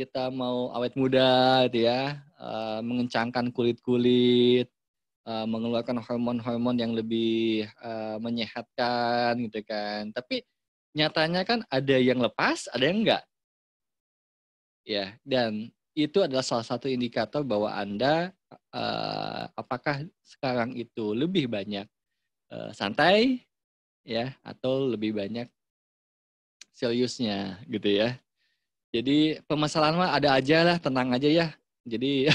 kita mau awet muda gitu ya, mengencangkan kulit, mengeluarkan hormon-hormon yang lebih menyehatkan gitu kan. Tapi nyatanya kan ada yang lepas, ada yang enggak. Ya, dan itu adalah salah satu indikator bahwa Anda apakah sekarang itu lebih banyak santai ya atau lebih banyak seriusnya gitu ya. Jadi permasalahan mah ada aja lah, tenang aja ya. Jadi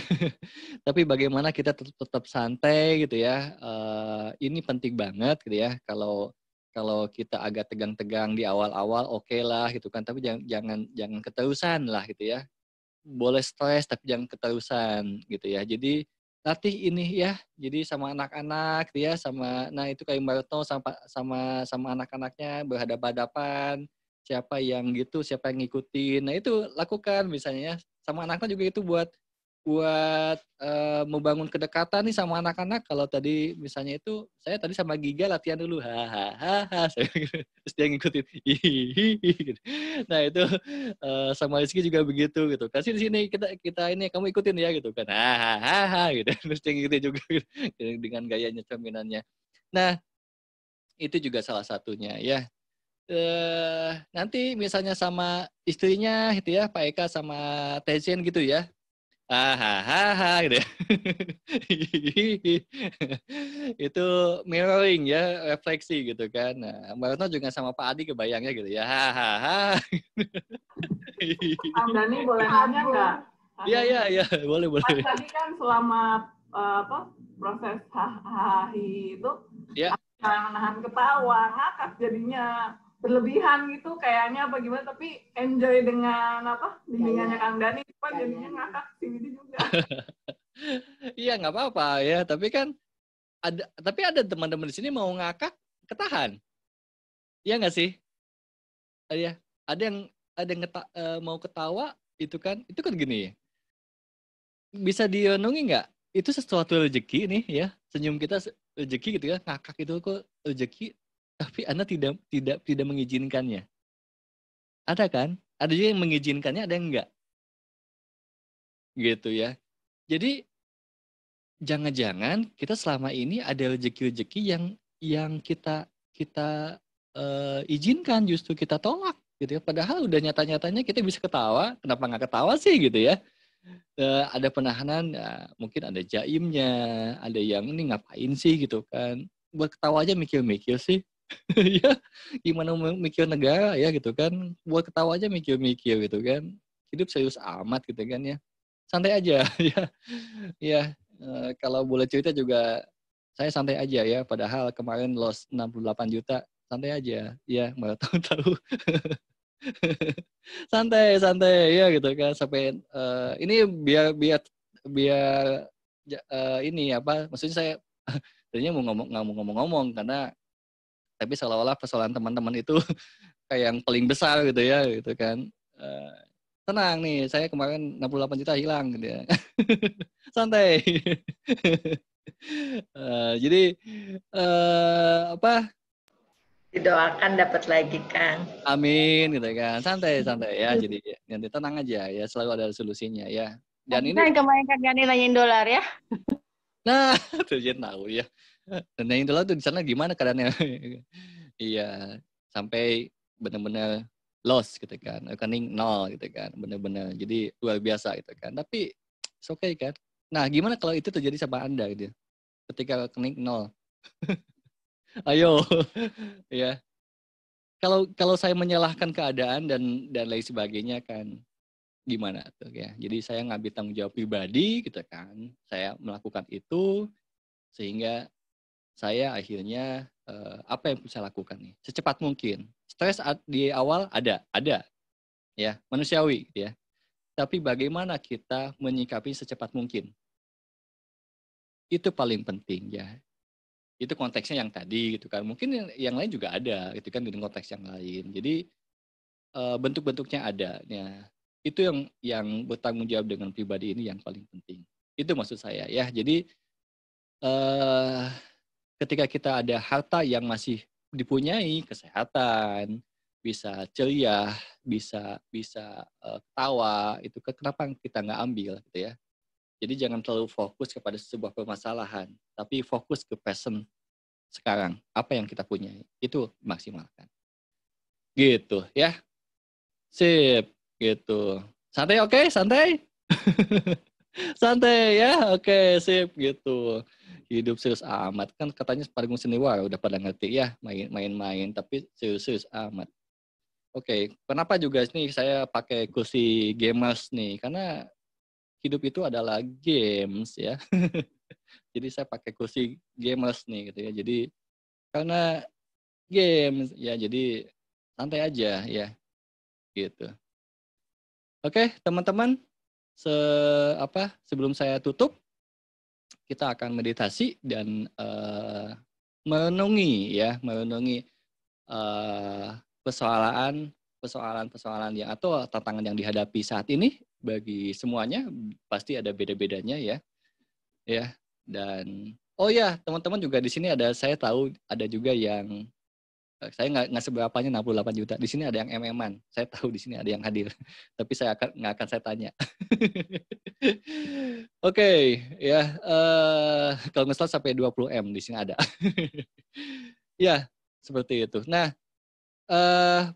tapi bagaimana kita tetap santai gitu ya. Ini penting banget gitu ya. Kalau kita agak tegang-tegang di awal-awal oke lah gitu kan, tapi jangan keterusan lah gitu ya. Boleh stres tapi jangan keterusan gitu ya. Jadi latih ini ya. Jadi sama anak-anak gitu ya, nah itu kayak Mbak Retno sama anak-anaknya berhadapan-hadapan. Siapa yang gitu, siapa yang ngikutin. Nah itu lakukan misalnya ya. Sama anak-anak juga itu buat membangun kedekatan nih sama anak-anak. Kalau tadi misalnya itu saya tadi sama Giga latihan dulu hahaha terus dia ngikutin hihihi gitu. Nah itu sama Rizky juga begitu gitu. Kasih di sini kita ini kamu ikutin ya gitu kan hahaha gitu. Terus dia ngikutin juga gitu, dengan gayanya cerminannya. Nah itu juga salah satunya ya. Nanti misalnya sama istrinya gitu ya Pak Eka sama Tezen gitu ya. Hahaha gitu ya. Itu mirroring ya, refleksi gitu kan. Nah, Mbak Retno juga sama Pak Adi kebayangnya gitu ya. Hahaha. Kang Dani boleh nanya nggak? Iya, boleh. Tadi kan selama proses hahahi itu, Ya. nahan ketawa, ngakak jadinya berlebihan gitu kayaknya apa gimana, tapi enjoy dengan bimbingannya Kang Dani, jadinya ngakak sih juga. Iya nggak apa-apa ya, tapi kan ada teman-teman di sini mau ngakak ketahan, iya nggak sih? Ya, ada yang mau ketawa itu kan gini, bisa direnungi nggak? Itu sesuatu rezeki nih ya, senyum kita rezeki gitu ya, ngakak itu kok rezeki, tapi Anda tidak mengizinkannya. Ada kan? Ada juga yang mengizinkannya, ada yang enggak. Gitu ya. Jadi jangan-jangan kita selama ini ada rezeki-rezeki yang kita izinkan, justru kita tolak gitu ya. Padahal udah nyata-nyatanya kita bisa ketawa, kenapa nggak ketawa sih gitu ya. Ada penahanan, mungkin ada jaimnya, ada yang ini ngapain sih gitu kan. Buat ketawa aja mikir-mikir sih. Ya, gimana mikir negara ya gitu kan. Buat ketawa aja mikir-mikir gitu kan. Hidup serius amat gitu kan ya. Santai aja ya. Ya, kalau boleh cerita juga saya santai aja ya. Padahal kemarin loss 68 juta. Santai aja. Ya, mau tahu-tahu. santai ya gitu kan. Sampai ini biar ini apa? Maksudnya saya tadinya nggak mau ngomong-ngomong karena tapi seolah-olah persoalan teman-teman itu kayak yang paling besar gitu ya gitu kan. Tenang nih, saya kemarin 68 juta hilang gitu ya. Santai. Jadi apa? Didoakan dapat lagi, Kang. Amin gitu kan. Santai ya. Jadi nanti tenang aja ya, selalu ada solusinya ya. Dan ini kemarin Kang Gani nanyain dolar ya. nah, tuh dia tahu ya. Dan yang dolar tuh di sana gimana keadaannya? Iya, sampai benar-benar loss gitu kan, rekening nol gitu kan, benar-benar jadi luar biasa gitu kan. Tapi it's okay kan. Nah, gimana kalau itu terjadi sama Anda gitu? Ketika rekening nol. Ayo, ya. Kalau saya menyalahkan keadaan dan lain sebagainya kan gimana tuh ya. Jadi saya ngambil tanggung jawab pribadi gitu kan. Saya melakukan itu sehingga saya akhirnya apa yang bisa lakukan nih? Secepat mungkin. Stres di awal ada ya, manusiawi gitu ya. Tapi bagaimana kita menyikapi secepat mungkin? Itu paling penting ya. Itu konteksnya yang tadi gitu kan. Mungkin yang lain juga ada gitu kan dengan konteks yang lain. Jadi bentuk-bentuknya ada ya. Itu yang bertanggung jawab dengan pribadi ini yang paling penting. Itu maksud saya ya. Jadi ketika kita ada harta yang masih dipunyai, kesehatan, bisa ceria, bisa tawa, itu kenapa kita nggak ambil gitu ya. Jadi jangan terlalu fokus kepada sebuah permasalahan, tapi fokus ke present sekarang, apa yang kita punya, itu maksimalkan. Gitu ya. Sip, gitu. Santai oke, santai? Santai ya, oke, sip gitu. Hidup serius amat kan katanya paling senior udah pada ngerti ya, main-main tapi serius amat. Oke, kenapa juga nih saya pakai kursi gamers nih? Karena hidup itu adalah games ya. Jadi saya pakai kursi gamers nih gitu ya. Jadi karena games ya, jadi santai aja ya gitu. Oke, teman-teman, sebelum saya tutup, kita akan meditasi dan merenungi persoalan yang atau tantangan yang dihadapi saat ini. Bagi semuanya pasti ada beda-bedanya ya. Dan oh ya, teman-teman juga di sini saya tahu ada juga yang saya nggak seberapanya 68 juta. Di sini ada yang MM-an. Saya tahu di sini ada yang hadir. Tapi nggak akan saya tanya. Oke, ya. Kalau nggak salah sampai 20 M di sini ada. Ya, seperti itu. Nah,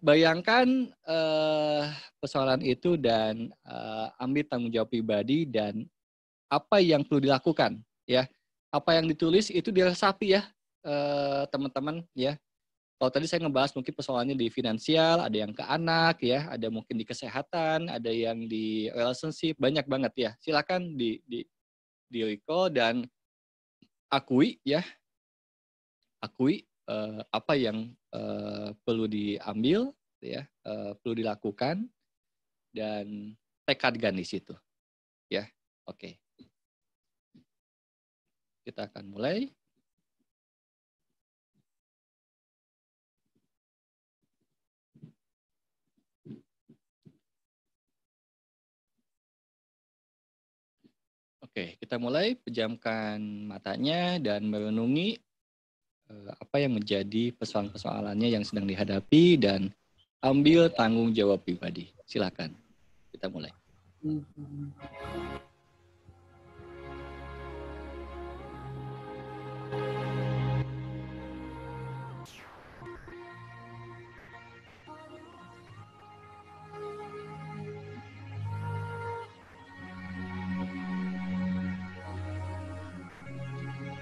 bayangkan persoalan itu dan ambil tanggung jawab pribadi dan apa yang perlu dilakukan. Ya, apa yang ditulis itu diresapi ya, teman-teman ya. Kalau tadi saya ngebahas mungkin persoalannya di finansial, ada yang ke anak ya, ada mungkin di kesehatan, ada yang di relationship, banyak banget ya. Silakan di recall dan akui ya, apa yang perlu diambil ya, perlu dilakukan dan tekadkan di situ ya. Oke. Kita akan mulai. Oke, kita mulai. Pejamkan matanya dan merenungi apa yang menjadi persoalan-persoalannya yang sedang dihadapi dan ambil tanggung jawab pribadi. Silakan. Kita mulai.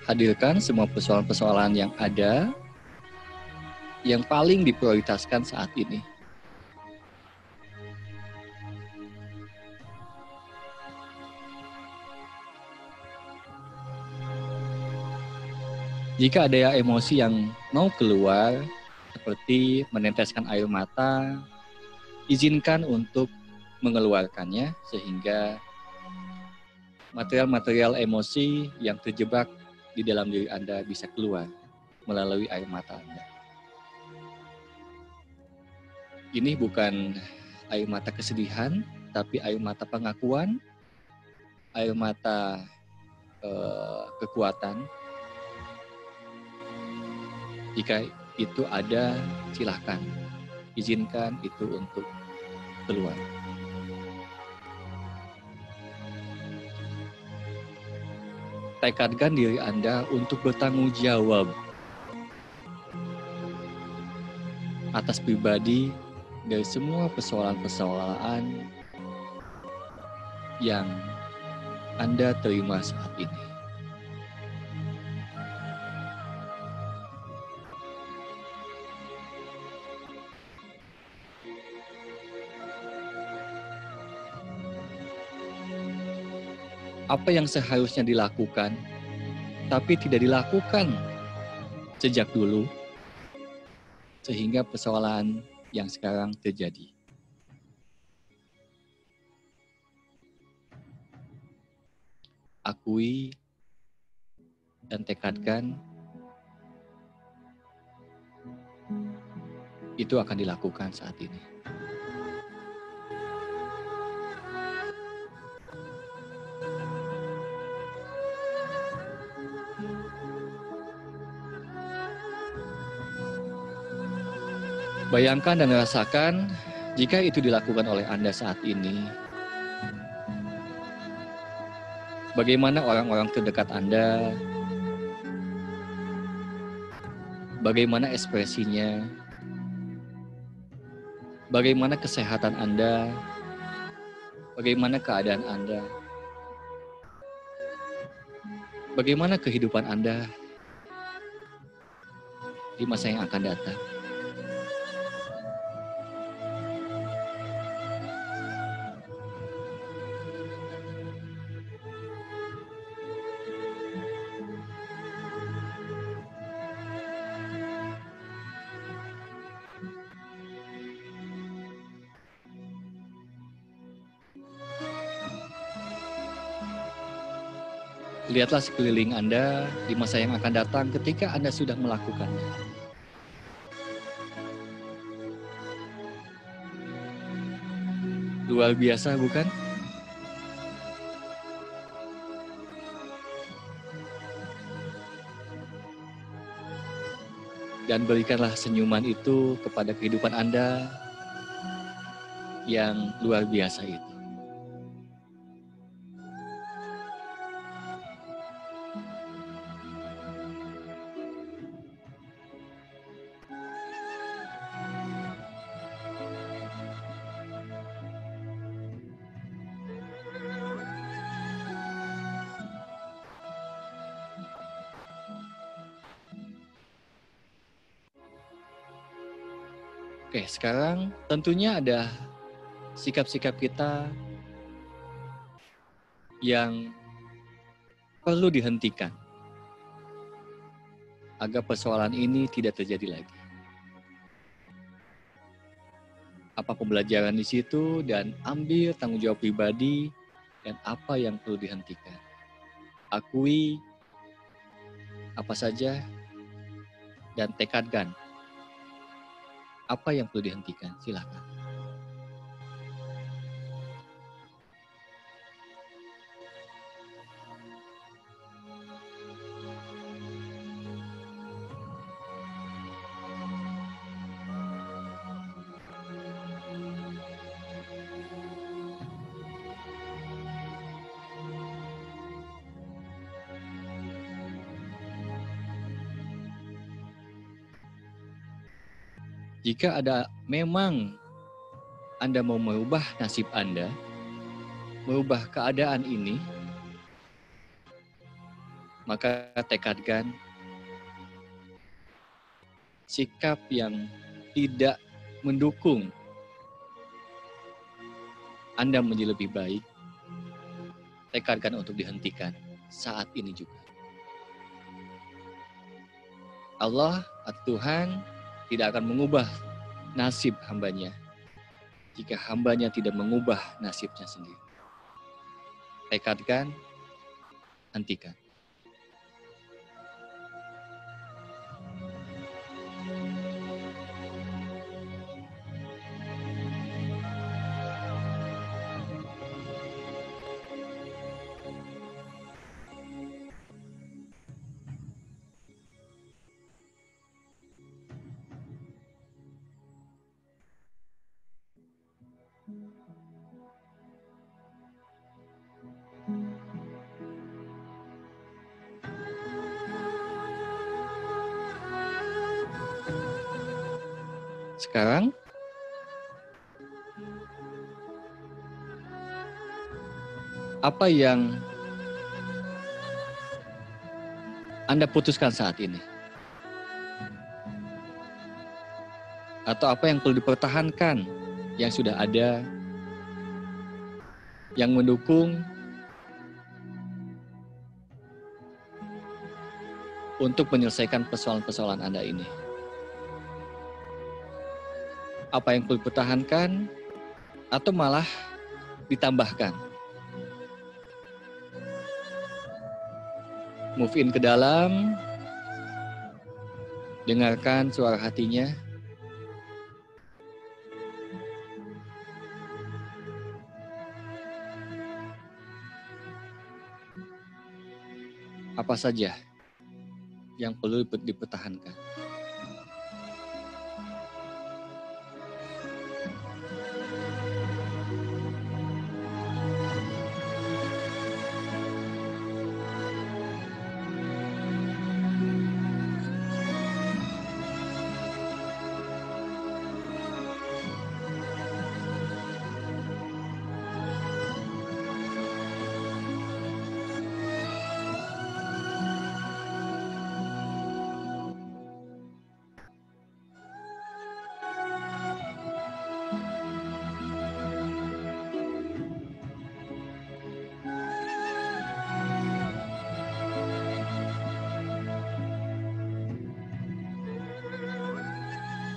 Hadirkan semua persoalan-persoalan yang ada, yang paling diprioritaskan saat ini. Jika ada emosi yang mau keluar, seperti meneteskan air mata, izinkan untuk mengeluarkannya sehingga material-material emosi yang terjebak di dalam diri Anda bisa keluar melalui air mata Anda. Ini bukan air mata kesedihan, tapi air mata pengakuan, air mata kekuatan. Jika itu ada, silakan izinkan itu untuk keluar. Tekadkan diri Anda untuk bertanggung jawab atas pribadi dari semua persoalan-persoalan yang Anda terima saat ini. Apa yang seharusnya dilakukan, tapi tidak dilakukan sejak dulu, sehingga persoalan yang sekarang terjadi. Akui dan tekadkan itu akan dilakukan saat ini. Bayangkan dan rasakan jika itu dilakukan oleh Anda saat ini. Bagaimana orang-orang terdekat Anda? Bagaimana ekspresinya? Bagaimana kesehatan Anda? Bagaimana keadaan Anda? Bagaimana kehidupan Anda di masa yang akan datang? Lihatlah sekeliling Anda di masa yang akan datang ketika Anda sudah melakukannya. Luar biasa, bukan? Dan berikanlah senyuman itu kepada kehidupan Anda yang luar biasa itu. Oke, sekarang tentunya ada sikap-sikap kita yang perlu dihentikan agar persoalan ini tidak terjadi lagi. Apa pembelajaran di situ dan ambil tanggung jawab pribadi dan apa yang perlu dihentikan. Akui apa saja dan tekadkan apa yang perlu dihentikan. Silakan. Jika ada memang Anda mau merubah nasib Anda, merubah keadaan ini, maka tekadkan sikap yang tidak mendukung Anda menjadi lebih baik, tekadkan untuk dihentikan saat ini juga. Allah atau Tuhan tidak akan mengubah nasib hambanya jika hambanya tidak mengubah nasibnya sendiri. Tekadkan, hentikan. Sekarang, apa yang Anda putuskan saat ini? Atau apa yang perlu dipertahankan yang sudah ada, yang mendukung untuk menyelesaikan persoalan-persoalan Anda ini? Apa yang perlu dipertahankan atau malah ditambahkan? Move in ke dalam, dengarkan suara hatinya. Apa saja yang perlu dipertahankan?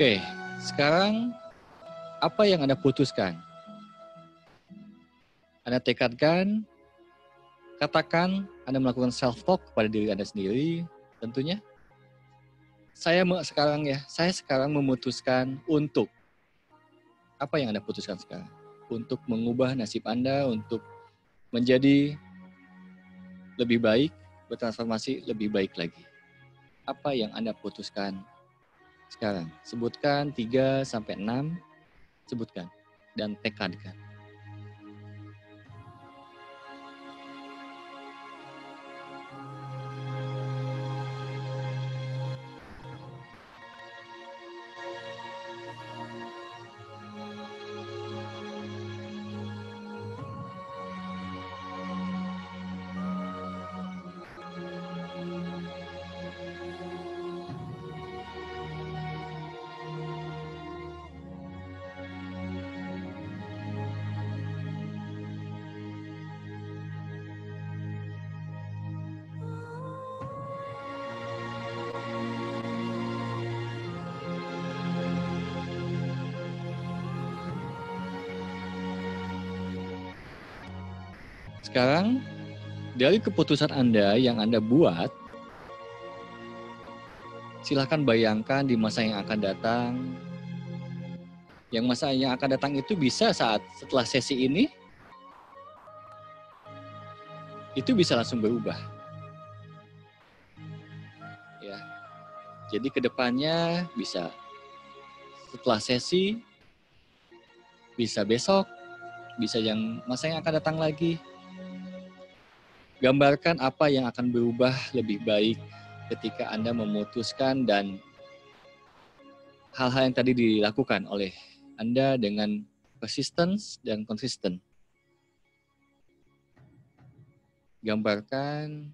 Oke, sekarang apa yang Anda putuskan? Anda tekadkan, katakan Anda melakukan self-talk kepada diri Anda sendiri, tentunya. Saya sekarang memutuskan untuk, apa yang Anda putuskan sekarang? Untuk mengubah nasib Anda, untuk menjadi lebih baik, bertransformasi lebih baik lagi. Apa yang Anda putuskan sekarang? Sebutkan 3 sampai 6, sebutkan dan tekadkan. Sekarang, dari keputusan Anda yang Anda buat, silakan bayangkan di masa yang akan datang. Yang masa yang akan datang itu bisa saat setelah sesi ini, itu bisa langsung berubah. Ya, jadi kedepannya bisa setelah sesi, bisa besok, bisa yang masa yang akan datang lagi. Gambarkan apa yang akan berubah lebih baik ketika Anda memutuskan dan hal-hal yang tadi dilakukan oleh Anda dengan persistence dan konsisten. Gambarkan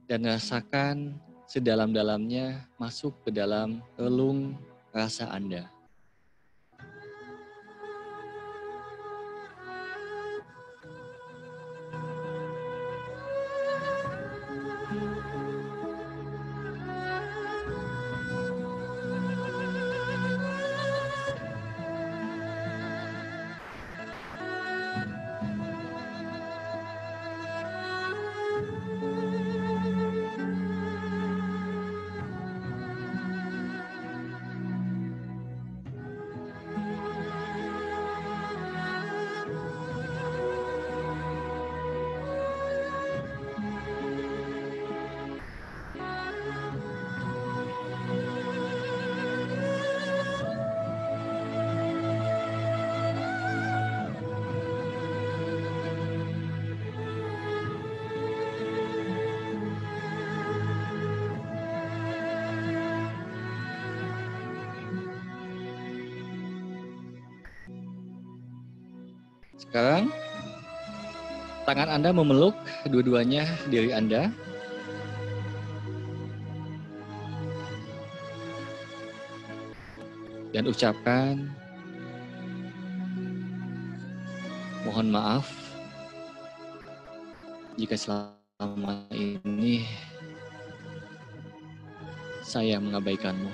dan rasakan sedalam-dalamnya masuk ke dalam relung rasa Anda. Sekarang, tangan Anda memeluk dua-duanya diri Anda. Dan ucapkan, mohon maaf jika selama ini saya mengabaikanmu.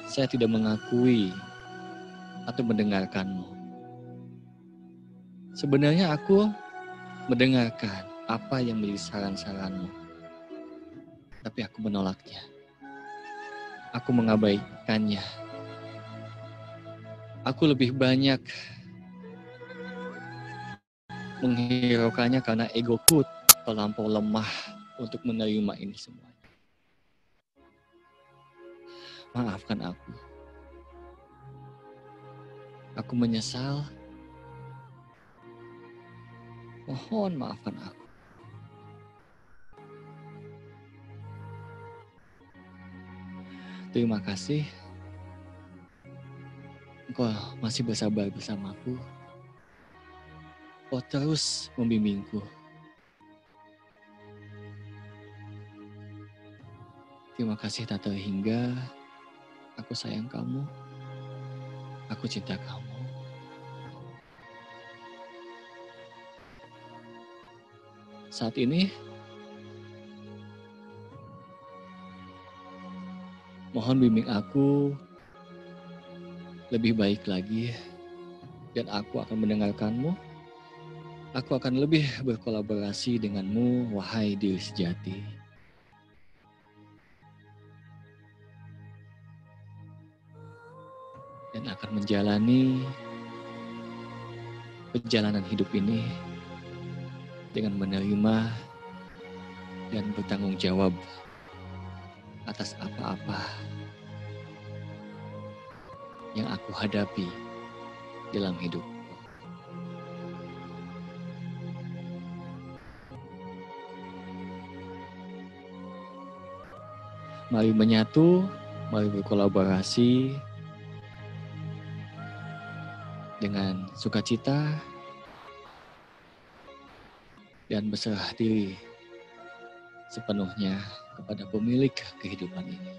Saya tidak mengakui atau mendengarkanmu. Sebenarnya aku mendengarkan apa yang menjadi saran-saranmu, tapi aku menolaknya. Aku mengabaikannya. Aku lebih banyak menghiraukannya karena egoku terlampau lemah untuk menerima ini semua. Maafkan aku. Aku menyesal. Mohon maafkan aku. Terima kasih. Engkau masih bersabar bersamaku. Kau terus membimbingku. Terima kasih tak terhingga. Aku sayang kamu. Aku cinta kamu. Saat ini, Mohon bimbing aku lebih baik lagi, dan aku akan mendengarkanmu. Aku akan lebih berkolaborasi denganmu, wahai diri sejati. Dan akan menjalani perjalanan hidup ini dengan menerima dan bertanggung jawab atas apa-apa yang aku hadapi dalam hidup. Mari menyatu, mari berkolaborasi dengan sukacita dan berserah diri sepenuhnya kepada pemilik kehidupan ini.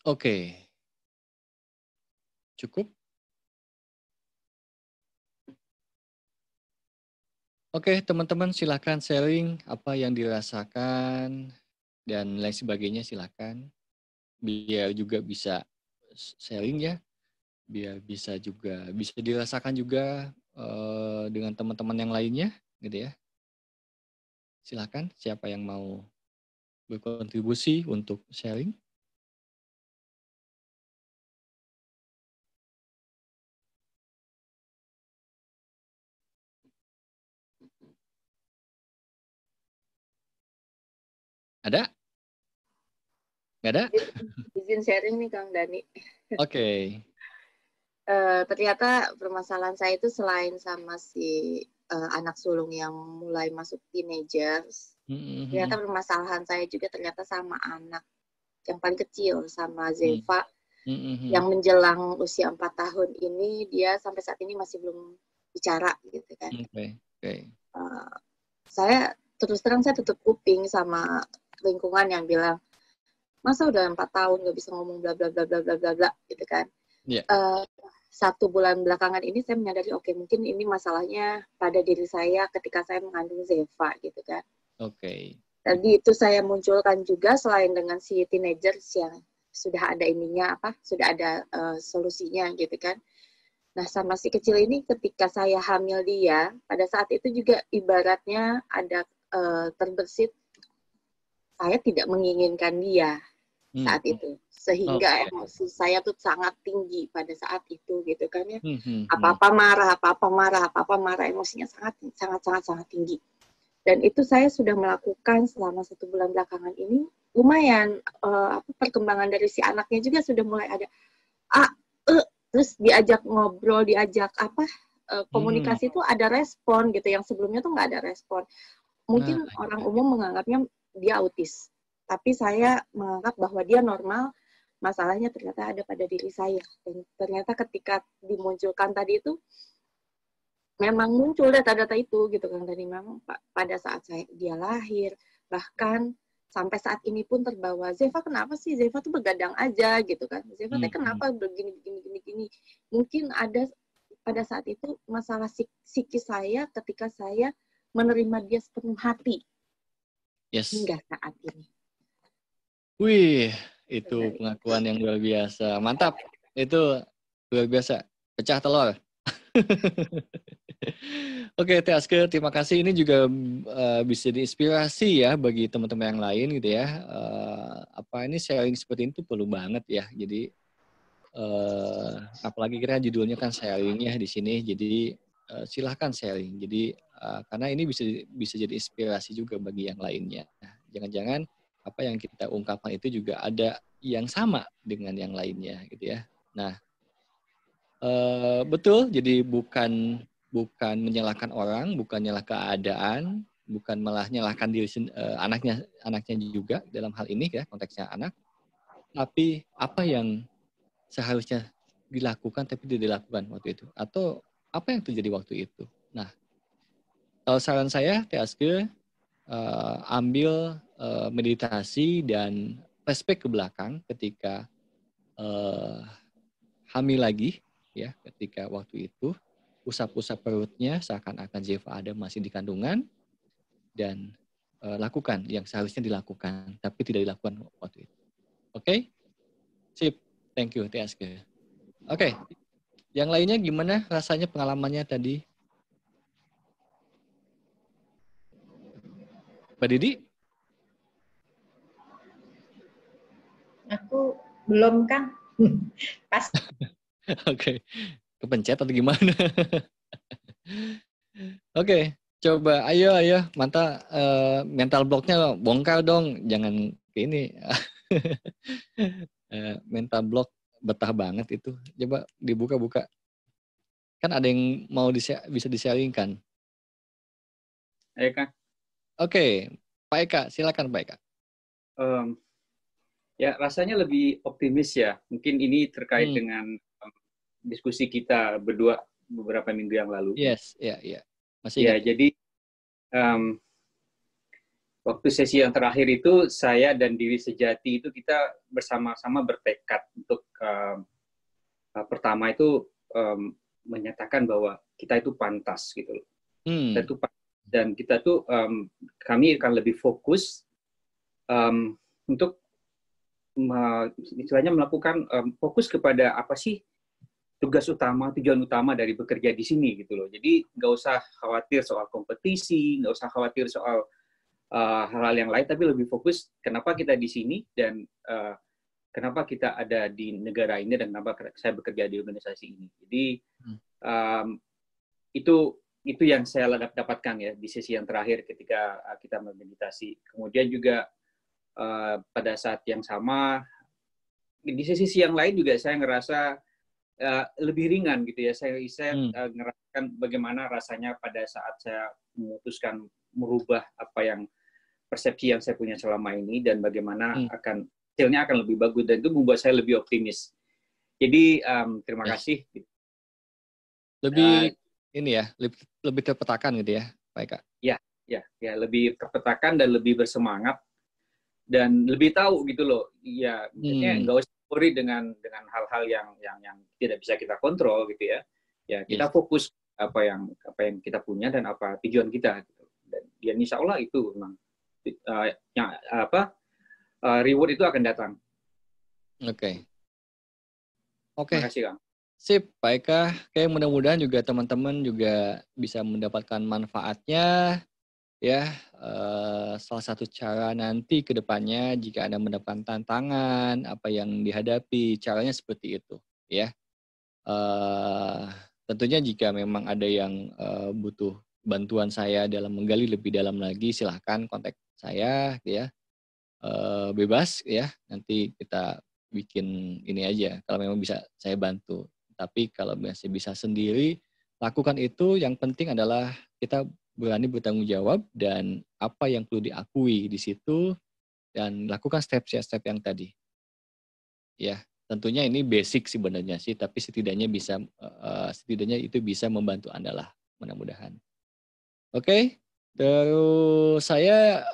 Oke, cukup? Oke, teman-teman silakan sharing apa yang dirasakan dan lain sebagainya silakan. Biar juga bisa sharing ya, biar bisa juga bisa dirasakan juga dengan teman-teman yang lainnya, gitu ya. Silakan siapa yang mau berkontribusi untuk sharing. Ada? Nggak ada? Izin sharing nih Kang Dani. Oke. Ternyata permasalahan saya itu selain sama si anak sulung yang mulai masuk teenagers, ternyata permasalahan saya juga ternyata sama anak yang paling kecil, sama Zeva, yang menjelang usia 4 tahun ini, dia sampai saat ini masih belum bicara gitu kan. Saya terus terang saya tutup kuping sama lingkungan yang bilang, masa udah 4 tahun nggak bisa ngomong bla bla bla bla bla bla bla gitu kan. Yeah. 1 bulan belakangan ini saya menyadari mungkin ini masalahnya pada diri saya ketika saya mengandung Zeva gitu kan. Oke. Tadi itu saya munculkan juga selain dengan si teenagers yang sudah ada ininya sudah ada solusinya gitu kan. Nah, sama si kecil ini ketika saya hamil dia, pada saat itu juga ibaratnya ada terbersit, saya tidak menginginkan dia saat itu. Sehingga emosi saya tuh sangat tinggi pada saat itu gitu kan ya. Apa-apa marah, emosinya sangat tinggi. Dan itu saya sudah melakukan selama 1 bulan belakangan ini, lumayan perkembangan dari si anaknya juga sudah mulai ada terus diajak ngobrol, diajak komunikasi itu ada respon gitu, yang sebelumnya tuh nggak ada respon. Mungkin orang umum menganggapnya dia autis, tapi saya menganggap bahwa dia normal. Masalahnya ternyata ada pada diri saya, dan ternyata ketika dimunculkan tadi itu memang muncul data-data itu gitu kan, dari memang pada saat dia lahir, bahkan sampai saat ini pun terbawa, Zeva kenapa sih? Zeva tuh begadang aja gitu kan. Zeva tuh kenapa begini. Mungkin ada pada saat itu masalah psikis saya ketika saya menerima dia sepenuh hati. Hingga saat ini. Wih, itu pengakuan yang luar biasa. Mantap. Itu luar biasa. Pecah telur. Oke, Teh Aske, terima kasih. Ini juga bisa diinspirasi ya bagi teman-teman yang lain gitu ya. Ini sharing seperti itu perlu banget ya. Jadi apalagi kira judulnya kan sharing ya di sini. Jadi silahkan sharing. Jadi karena ini bisa jadi inspirasi juga bagi yang lainnya. Jangan-jangan apa yang kita ungkapkan itu juga ada yang sama dengan yang lainnya gitu ya. Nah, betul. Jadi bukan menyalahkan orang, bukan menyalahkan keadaan, bukan malah menyalahkan diri anaknya juga dalam hal ini ya, konteksnya anak. Tapi apa yang seharusnya dilakukan tapi tidak dilakukan waktu itu, atau apa yang terjadi waktu itu. Nah, saran saya, Teh Aske, ambil meditasi dan flashback ke belakang ketika hamil lagi, ya, ketika waktu itu usap-usap perutnya seakan-akan Zeva ada masih di kandungan, dan lakukan yang seharusnya dilakukan tapi tidak dilakukan waktu itu. Oke? Sip. Thank you, Teh Aske. Oke. Yang lainnya gimana rasanya pengalamannya tadi? Mbak Didi? Aku belum, Kang. Pas. Oke. Kepencet atau gimana? Oke. Coba, ayo. Mantap, mental block-nya bongkar dong. Jangan kayak ini. Mental block betah banget itu. Coba dibuka-buka. Kan ada yang mau bisa di-sharing-kan. Ayo, Kak. Oke. Pak Eka, silakan Pak Eka. Ya, rasanya lebih optimis ya. Mungkin ini terkait dengan diskusi kita berdua beberapa minggu yang lalu. Yes, ya. Masih ingat. Ya, jadi waktu sesi yang terakhir itu saya dan Diri Sejati itu kita bersama-sama bertekad untuk pertama itu menyatakan bahwa kita itu pantas gitu loh. Kita itu dan kita tuh kami akan lebih fokus untuk istilahnya melakukan fokus kepada apa sih tujuan utama dari bekerja di sini gitu loh. Jadi nggak usah khawatir soal kompetisi, nggak usah khawatir soal hal-hal yang lain, tapi lebih fokus kenapa kita di sini dan kenapa kita ada di negara ini dan kenapa saya bekerja di organisasi ini. Jadi itu yang saya dapatkan ya di sesi yang terakhir ketika kita meditasi. Kemudian juga pada saat yang sama di sesi yang lain juga saya ngerasa lebih ringan gitu ya. Saya ngerasakan bagaimana rasanya pada saat saya memutuskan merubah apa yang persepsi yang saya punya selama ini dan bagaimana hasilnya akan lebih bagus, dan itu membuat saya lebih optimis. Jadi terima kasih. Lebih ini ya, lebih terpetakan gitu ya, Pak Eka. Ya, lebih terpetakan dan lebih bersemangat dan lebih tahu gitu loh. Ya, maksudnya nggak usah worry dengan hal-hal yang tidak bisa kita kontrol gitu ya. Ya, kita fokus apa yang kita punya dan apa tujuan kita gitu. Dan ya insya Allah itu memang reward itu akan datang. Oke. Terima kasih, Kang. Sip, Pak Eka. Kayak mudah-mudahan juga teman-teman juga bisa mendapatkan manfaatnya. Ya, salah satu cara nanti ke depannya jika Anda mendapatkan tantangan, apa yang dihadapi, caranya seperti itu. Ya, tentunya jika memang ada yang butuh bantuan saya dalam menggali lebih dalam lagi, silahkan kontak saya, ya. Bebas, ya. Nanti kita bikin ini aja, kalau memang bisa saya bantu. Tapi kalau masih bisa sendiri, lakukan itu. Yang penting adalah kita berani bertanggung jawab dan apa yang perlu diakui di situ dan lakukan step-step yang tadi. Ya, tentunya ini basic sebenarnya sih, tapi setidaknya itu bisa membantu Anda lah, mudah-mudahan. Oke, terus saya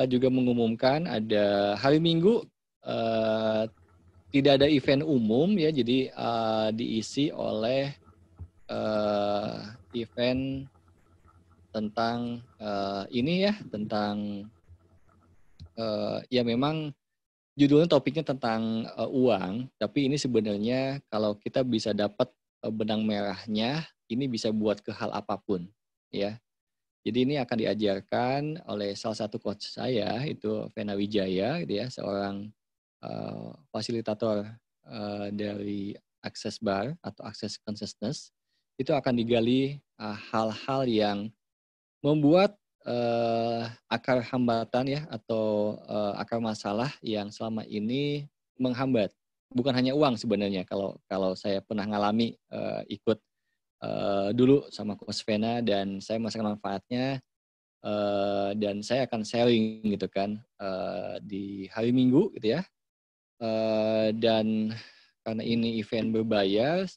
juga mengumumkan ada hari Minggu tidak ada event umum ya, jadi diisi oleh event tentang ini ya, tentang ya memang judulnya topiknya tentang uang, tapi ini sebenarnya kalau kita bisa dapat benang merahnya, ini bisa buat ke hal apapun, ya. Jadi ini akan diajarkan oleh salah satu coach saya, itu Vena Wijaya, gitu ya, seorang fasilitator dari Access Bar atau Access Consciousness. Itu akan digali hal-hal yang membuat akar hambatan ya atau akar masalah yang selama ini menghambat. Bukan hanya uang sebenarnya, kalau saya pernah ngalami ikut dulu sama Coach Vena dan saya merasakan manfaatnya, dan saya akan sharing gitu kan di hari Minggu gitu ya, dan karena ini event berbayar,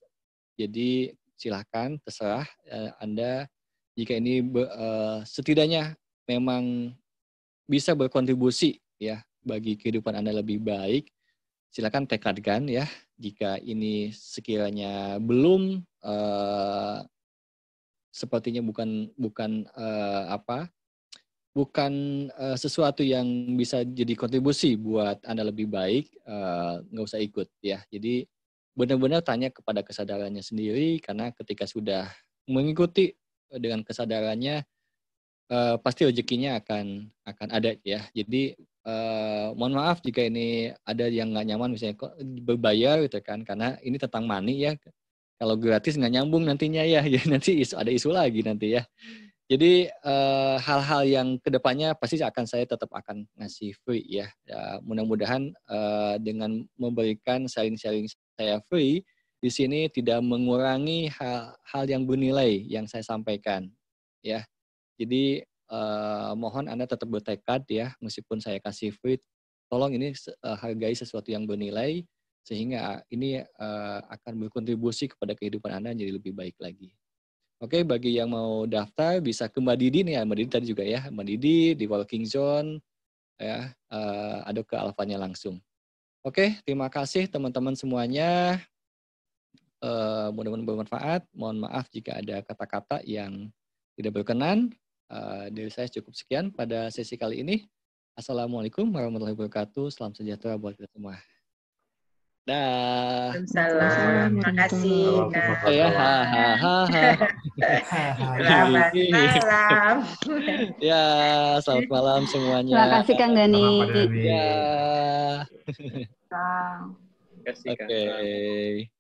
jadi silahkan terserah Anda. Jika ini setidaknya memang bisa berkontribusi ya bagi kehidupan Anda lebih baik, silakan tekadkan ya. Jika ini sekiranya belum, sepertinya bukan sesuatu yang bisa jadi kontribusi buat Anda lebih baik, nggak usah ikut ya. Jadi benar-benar tanya kepada kesadarannya sendiri, karena ketika sudah mengikuti dengan kesadarannya, pasti rezekinya akan ada ya. Jadi mohon maaf jika ini ada yang nggak nyaman, misalnya kok berbayar gitu kan, karena ini tentang money ya. Kalau gratis nggak nyambung nantinya ya, ya nanti ada isu lagi nanti ya. Jadi hal-hal yang kedepannya pasti saya tetap akan ngasih free ya. Mudah-mudahan dengan memberikan sharing-sharing saya free di sini tidak mengurangi hal yang bernilai yang saya sampaikan ya. Jadi mohon Anda tetap bertekad ya, meskipun saya kasih free, tolong ini hargai sesuatu yang bernilai sehingga ini akan berkontribusi kepada kehidupan Anda jadi lebih baik lagi. Oke, bagi yang mau daftar bisa ke Mbak Didi nih ya, Mbak Didi tadi juga ya, Mbak Didi di Walking Zone ya, ada ke Alfanya langsung. Oke, terima kasih teman-teman semuanya. Mudah-mudahan bermanfaat. Mohon maaf jika ada kata-kata yang tidak berkenan. Dari saya cukup sekian pada sesi kali ini. Assalamualaikum warahmatullahi wabarakatuh. Salam sejahtera buat kita semua. Dah. Waalaikumsalam. Terima kasih, Kak. Ya, Selamat malam. Ya, selamat malam semuanya. Terima kasih Kang Gani. Ya. Nah. Terima kasih, Kak. Oke.